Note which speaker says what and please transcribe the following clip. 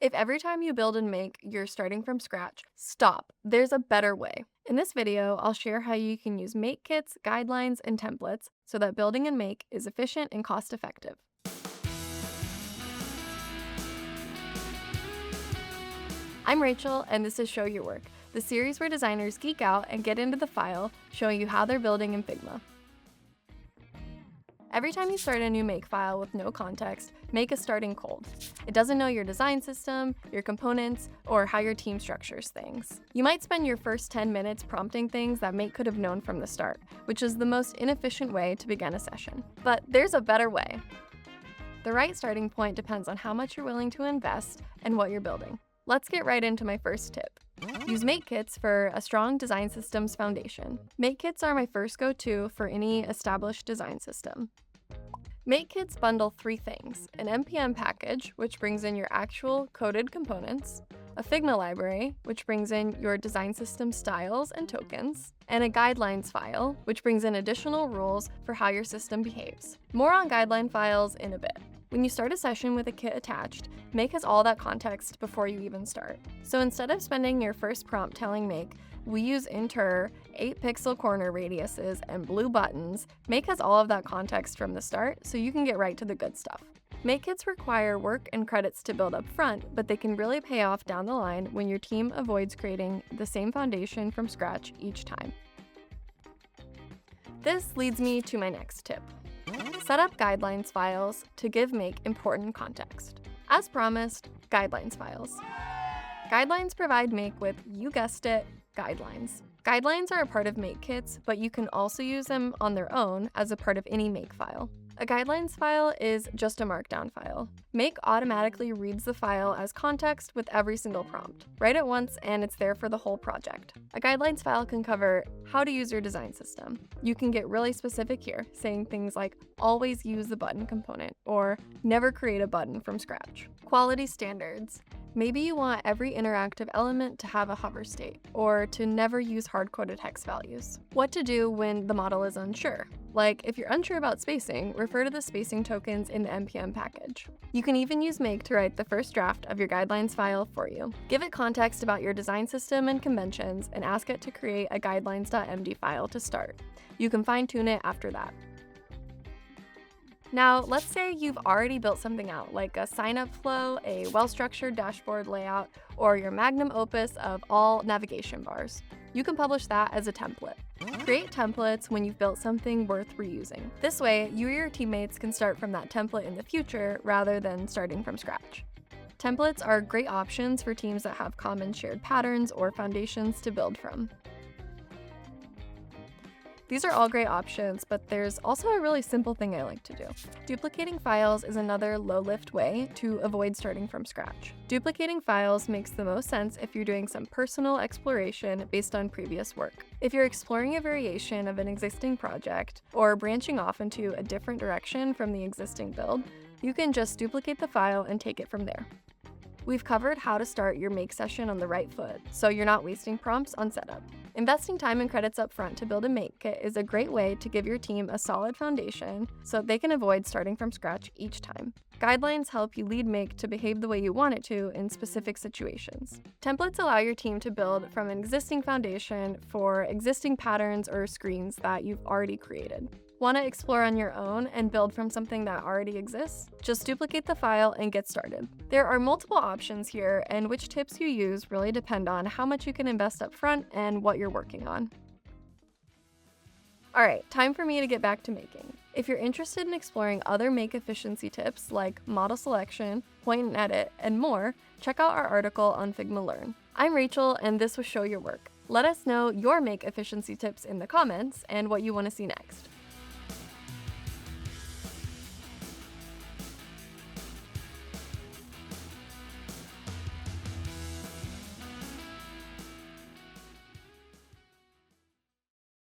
Speaker 1: If every time you build and make, you're starting from scratch, stop. There's a better way. In this video, I'll share how you can use make kits, guidelines, and templates so that building and make is efficient and cost-effective. I'm Rachel, and this is Show Your Work, the series where designers geek out and get into the file, showing you how they're building in Figma. Every time you start a new make file with no context, make is starting cold. It doesn't know your design system, your components, or how your team structures things. You might spend your first 10 minutes prompting things that make could have known from the start, which is the most inefficient way to begin a session. But there's a better way. The right starting point depends on how much you're willing to invest and what you're building. Let's get right into my first tip. Use make kits for a strong design system's foundation. Make kits are my first go-to for any established design system. Make kits bundle three things: an NPM package, which brings in your actual coded components, a Figma library, which brings in your design system styles and tokens, and a guidelines file, which brings in additional rules for how your system behaves. More on guideline files in a bit. When you start a session with a kit attached, Make has all that context before you even start. So instead of spending your first prompt telling Make, we use inter, 8-pixel corner radiuses, and blue buttons, Make has all of that context from the start, so you can get right to the good stuff. Make kits require work and credits to build up front, but they can really pay off down the line when your team avoids creating the same foundation from scratch each time. This leads me to my next tip. Set up guidelines files to give Make important context. As promised, guidelines files. Guidelines provide Make with, you guessed it, guidelines. Guidelines are a part of Make kits, but you can also use them on their own as a part of any Make file. A guidelines file is just a markdown file. Make automatically reads the file as context with every single prompt. Write it once and it's there for the whole project. A guidelines file can cover how to use your design system. You can get really specific here, saying things like always use the button component or never create a button from scratch. Quality standards. Maybe you want every interactive element to have a hover state, or to never use hard-coded hex values. What to do when the model is unsure. Like, if you're unsure about spacing, refer to the spacing tokens in the NPM package. You can even use Make to write the first draft of your guidelines file for you. Give it context about your design system and conventions, and ask it to create a guidelines.md file to start. You can fine-tune it after that. Now, let's say you've already built something out, like a sign-up flow, a well-structured dashboard layout, or your magnum opus of all navigation bars. You can publish that as a template. Create templates when you've built something worth reusing. This way, you or your teammates can start from that template in the future rather than starting from scratch. Templates are great options for teams that have common shared patterns or foundations to build from. These are all great options, but there's also a really simple thing I like to do. Duplicating files is another low-lift way to avoid starting from scratch. Duplicating files makes the most sense if you're doing some personal exploration based on previous work. If you're exploring a variation of an existing project or branching off into a different direction from the existing build, you can just duplicate the file and take it from there. We've covered how to start your make session on the right foot, so you're not wasting prompts on setup. Investing time and credits up front to build a make kit is a great way to give your team a solid foundation so they can avoid starting from scratch each time. Guidelines help you lead make to behave the way you want it to in specific situations. Templates allow your team to build from an existing foundation for existing patterns or screens that you've already created. Want to explore on your own and build from something that already exists? Just duplicate the file and get started. There are multiple options here, and which tips you use really depend on how much you can invest up front and what you're working on. Alright, time for me to get back to making. If you're interested in exploring other make efficiency tips like model selection, point and edit, and more, check out our article on Figma Learn. I'm Rachel, and this was Show Your Work. Let us know your make efficiency tips in the comments and what you want to see next.